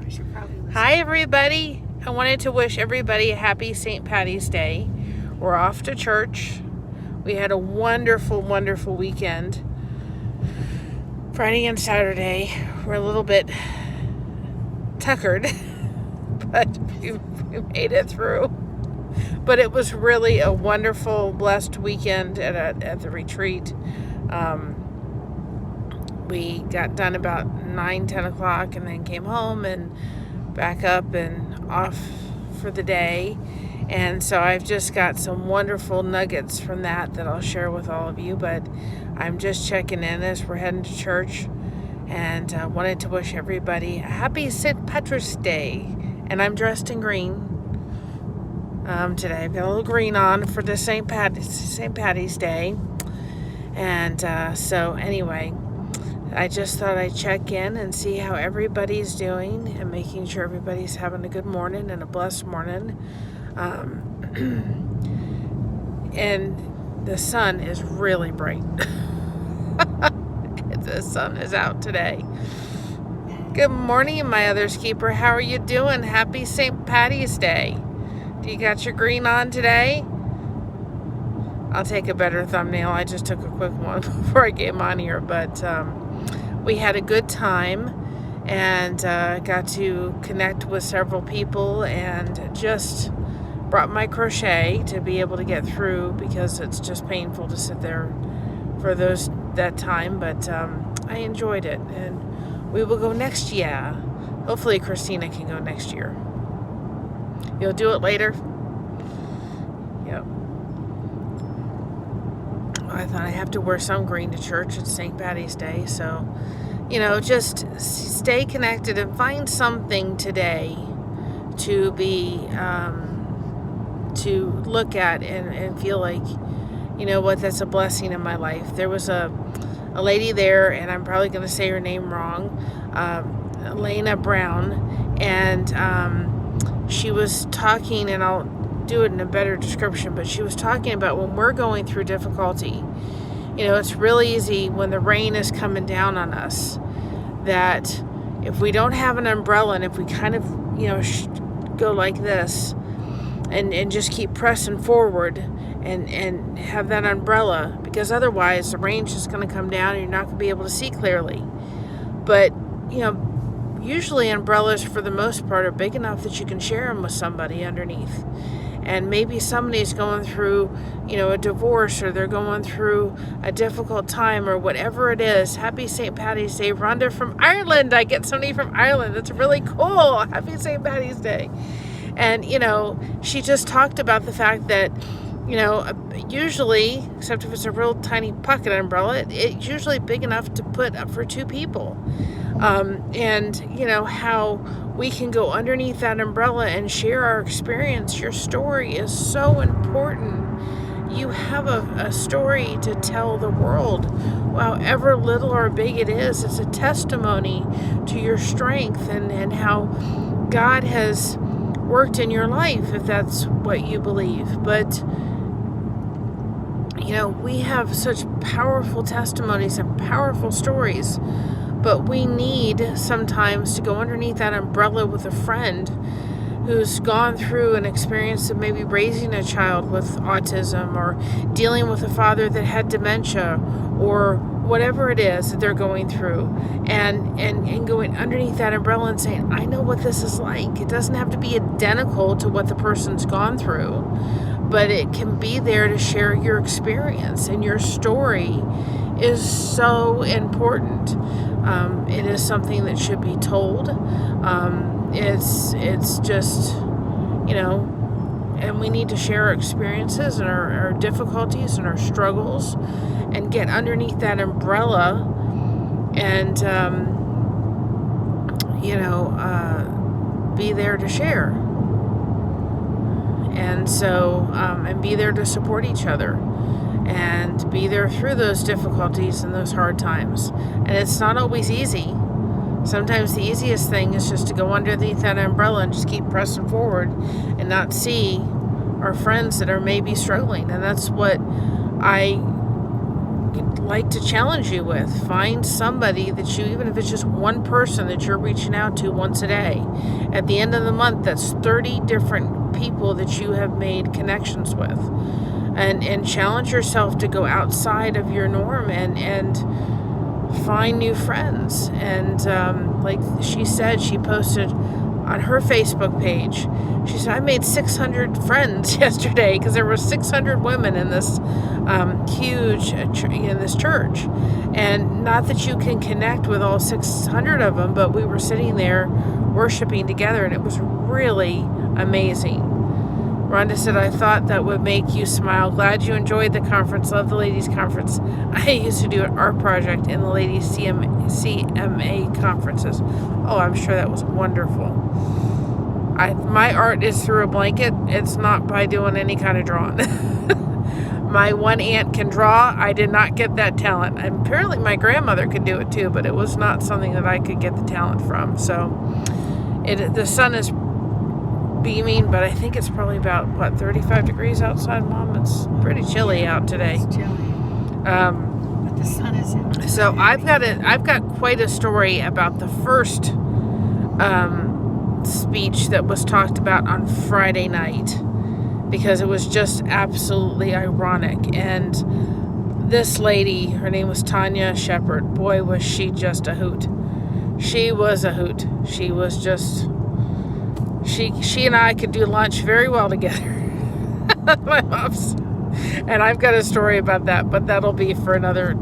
should probably listen. Hi, everybody. I wanted to wish everybody a happy St. Patty's Day. We're off to church. We had a wonderful, wonderful weekend. Friday and Saturday. We're a little bit tuckered, but we made it through. But it was really a wonderful, blessed weekend at the retreat. We got done about 9-10 o'clock and then came home and back up and off for the day. And so I've just got some wonderful nuggets from that I'll share with all of you. But I'm just checking in as we're heading to church, and wanted to wish everybody a happy St. Patrick's Day. And I'm dressed in green today. I've got a little green on for the St. Patty's Day. And so anyway, I just thought I'd check in and see how everybody's doing and making sure everybody's having a good morning and a blessed morning. And the sun is really bright. The sun is out today. Good morning, my other's keeper. How are you doing? Happy St. Patty's Day. Do you got your green on today? I'll take a better thumbnail. I just took a quick one before I came on here, but we had a good time and got to connect with several people and just brought my crochet to be able to get through, because it's just painful to sit there for that time, but I enjoyed it, and we will go next year. Hopefully Christina can go next year. You'll do it later? Yep. I thought I have to wear some green to church. It's St. Patty's Day, so just stay connected and find something today to be to look at and feel like, that's a blessing in my life. There was a lady there, and I'm probably going to say her name wrong, Elena Brown, and she was talking, and I'll do it in a better description, but she was talking about when we're going through difficulty, it's really easy when the rain is coming down on us, that if we don't have an umbrella, and if we kind of, go like this and just keep pressing forward and have that umbrella, because otherwise the rain's just going to come down and you're not going to be able to see clearly. But, usually umbrellas for the most part are big enough that you can share them with somebody underneath. And maybe somebody's going through, a divorce, or they're going through a difficult time, or whatever it is. Happy St. Patty's Day. Rhonda from Ireland. I get somebody from Ireland. That's really cool. Happy St. Patty's Day. And, she just talked about the fact that, usually, except if it's a real tiny pocket umbrella, it's usually big enough to put up for two people. And, how we can go underneath that umbrella and share our experience. Your story is so important. You have a story to tell the world, however little or big it is. It's a testimony to your strength and how God has worked in your life, if that's what you believe. But we have such powerful testimonies and powerful stories, but we need sometimes to go underneath that umbrella with a friend who's gone through an experience of maybe raising a child with autism, or dealing with a father that had dementia, or whatever it is that they're going through, and going underneath that umbrella and saying, I know what this is like. It doesn't have to be identical to what the person's gone through, but it can be there to share your experience, and your story is so important. It is something that should be told. It's just, and we need to share our experiences and our difficulties and our struggles, and get underneath that umbrella and, be there to share. And so, and be there to support each other, and be there through those difficulties and those hard times. And it's not always easy. Sometimes the easiest thing is just to go underneath that umbrella and just keep pressing forward and not see our friends that are maybe struggling. And that's what I like to challenge you with. Find somebody that you, even if it's just one person that you're reaching out to once a day. At the end of the month, that's 30 different people that you have made connections with. And challenge yourself to go outside of your norm and find new friends. And like she said, she posted on her Facebook page, she said, I made 600 friends yesterday because there were 600 women in this huge in this church. And not that you can connect with all 600 of them, but we were sitting there worshiping together, and it was really amazing. Rhonda said, I thought that would make you smile. Glad you enjoyed the conference. Love the ladies' conference. I used to do an art project in the ladies' CMA conferences. Oh, I'm sure that was wonderful. My art is through a blanket. It's not by doing any kind of drawing. My one aunt can draw. I did not get that talent. And apparently my grandmother could do it too, but it was not something that I could get the talent from. So the sun is beaming, but I think it's probably about, 35 degrees outside, Mom? It's pretty chilly out today. It's chilly. But the sun is in. So I've got quite a story about the first speech that was talked about on Friday night, because it was just absolutely ironic. And this lady, her name was Tanya Shepard. Boy, was she just a hoot. She was a hoot. She was just... She and I could do lunch very well together. My mom's, and I've got a story about that, but that'll be for another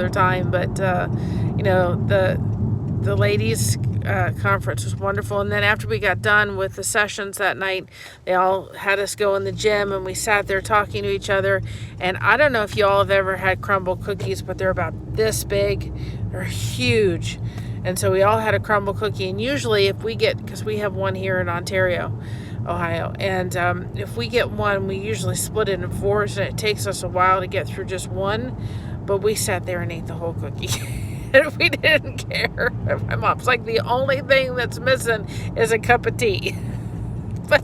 time. But the ladies' conference was wonderful. And then after we got done with the sessions that night, they all had us go in the gym, and we sat there talking to each other. And I don't know if you all have ever had crumble cookies, but they're about this big. They're huge. And so we all had a crumble cookie. And usually if we get, because we have one here in Ontario, Ohio, and if we get one, we usually split it in fours, and it takes us a while to get through just one. But we sat there and ate the whole cookie. And we didn't care. My mom's like, the only thing that's missing is a cup of tea. But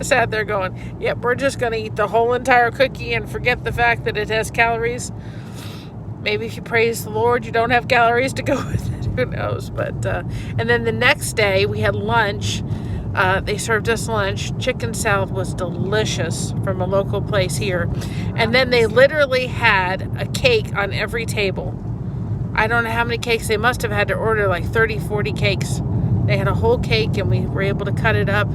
I sat there going, yep, we're just going to eat the whole entire cookie and forget the fact that it has calories. Maybe if you praise the Lord, you don't have calories to go with it. Who knows? But and then the next day we had lunch. They served us lunch. Chicken salad was delicious from a local place here. And then they literally had a cake on every table. I don't know how many cakes. They must have had to order like 30, 40 cakes. They had a whole cake, and we were able to cut it up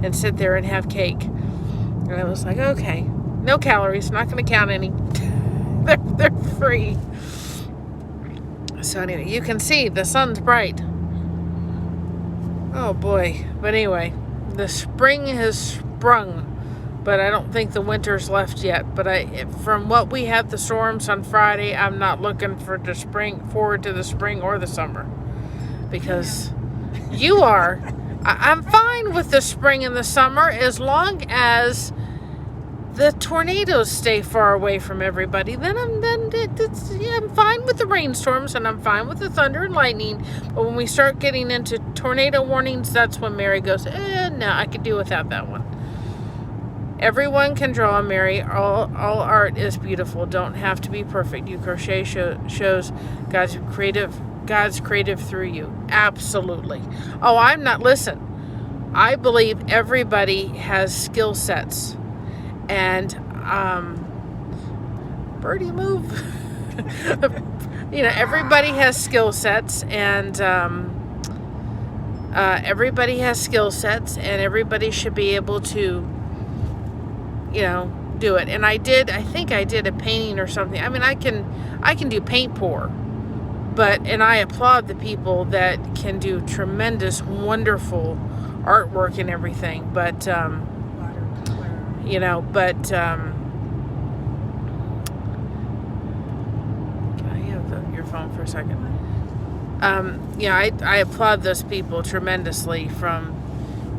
and sit there and have cake. And I was like, okay, no calories. Not going to count any. They're free. So anyway, you can see the sun's bright. Oh boy. But anyway, the spring has sprung, but I don't think the winter's left yet. But from what we had the storms on Friday, I'm not looking forward to the spring or the summer, because you are. I'm fine with the spring and the summer as long as the tornadoes stay far away from everybody. Then I'm fine with the rainstorms, and I'm fine with the thunder and lightning. But when we start getting into tornado warnings, that's when Mary goes, no, I could do without that one. Everyone can draw, Mary. All art is beautiful. Don't have to be perfect. You crochet shows God's creative through you. Absolutely. Oh, listen, I believe everybody has skill sets. And birdie move. Everybody has skill sets, and everybody has skill sets, and everybody should be able to do it. And I think I did a painting or something. I mean, I can do paint pour, and I applaud the people that can do tremendous, wonderful artwork and everything. But can I have your phone for a second? I applaud those people tremendously from,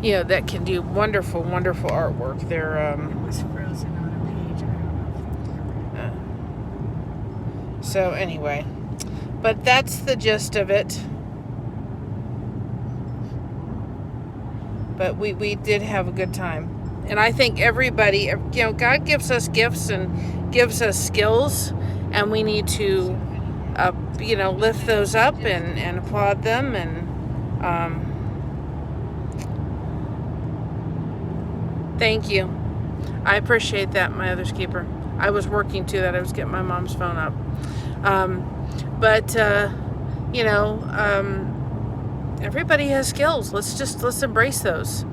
that can do wonderful, wonderful artwork. They're, It was frozen on a page. I don't know if you remember. So anyway, but that's the gist of it. But we did have a good time. And I think everybody, God gives us gifts and gives us skills. and we need to, lift those up and applaud them. And thank you. I appreciate that, my other's keeper. I was working too, that I was getting my mom's phone up. Everybody has skills. Let's embrace those.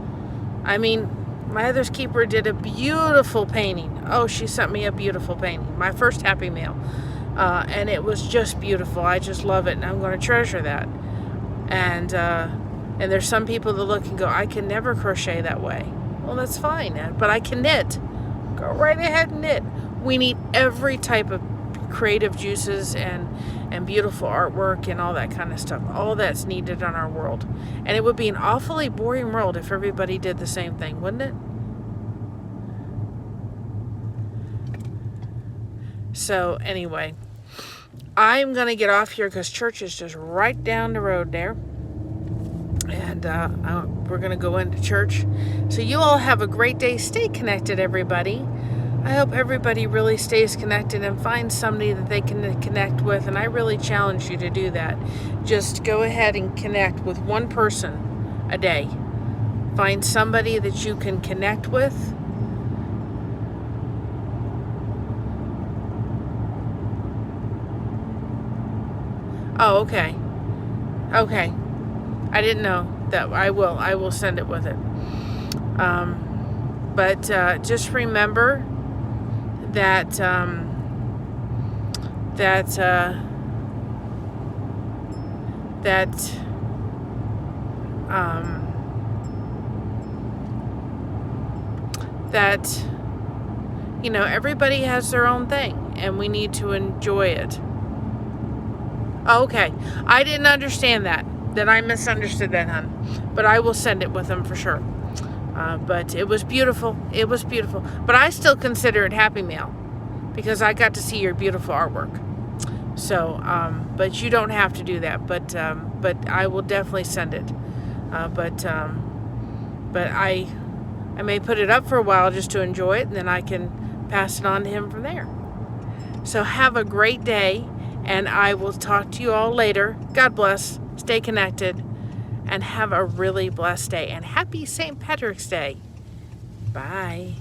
I mean, my other's keeper did a beautiful painting. Oh, she sent me a beautiful painting. My first Happy Mail. And it was just beautiful. I just love it, and I'm going to treasure that. And there's some people that look and go, I can never crochet that way. Well, that's fine, but I can knit. Go right ahead and knit. We need every type of creative juices and beautiful artwork and all that kind of stuff. All that's needed in our world. And it would be an awfully boring world if everybody did the same thing, wouldn't it? So anyway, I'm going to get off here because church is just right down the road there. And we're going to go into church. So you all have a great day. Stay connected, everybody. I hope everybody really stays connected and finds somebody that they can connect with. And I really challenge you to do that. Just go ahead and connect with one person a day. Find somebody that you can connect with. Oh, okay. Okay. I didn't know that. I will send it with it. But just remember that everybody has their own thing, and we need to enjoy it. Oh, okay. I didn't understand that. Then I misunderstood that, hon. But I will send it with them for sure. But it was beautiful. It was beautiful. But I still consider it Happy Mail because I got to see your beautiful artwork. So, but you don't have to do that. But I will definitely send it. But I may put it up for a while just to enjoy it, and then I can pass it on to him from there. So have a great day, and I will talk to you all later. God bless. Stay connected, and have a really blessed day. And happy St. Patrick's Day. Bye.